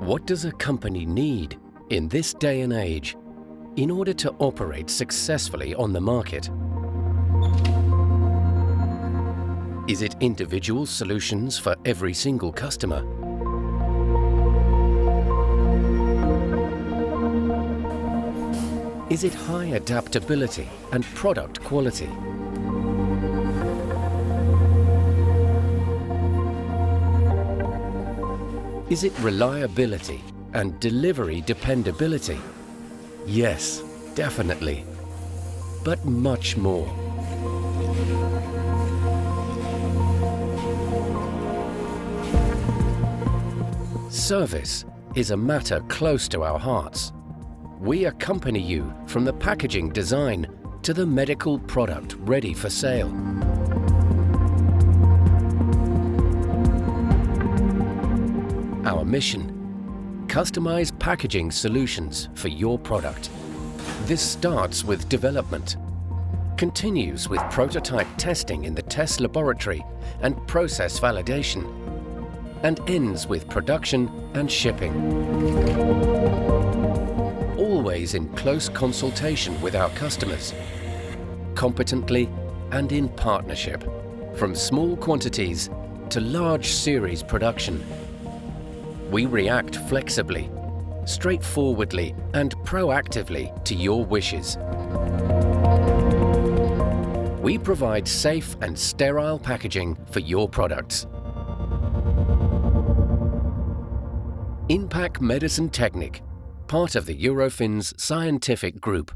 What does a company need in this day and age in order to operate successfully on the market? Is it individual solutions for every single customer? Is it high adaptability and product quality? Is it reliability and delivery dependability? Yes, definitely. But much more. Service is a matter close to our hearts. We accompany you from the packaging design to the medical product ready for sale. Our mission: customize packaging solutions for your product. This starts with development, continues with prototype testing in the test laboratory and process validation, and ends with production and shipping. Always in close consultation with our customers, competently and in partnership, from small quantities to large series production. We react flexibly, straightforwardly and proactively to your wishes. We provide safe and sterile packaging for your products. inpac Medizintechnik, part of the Eurofins Scientific Group.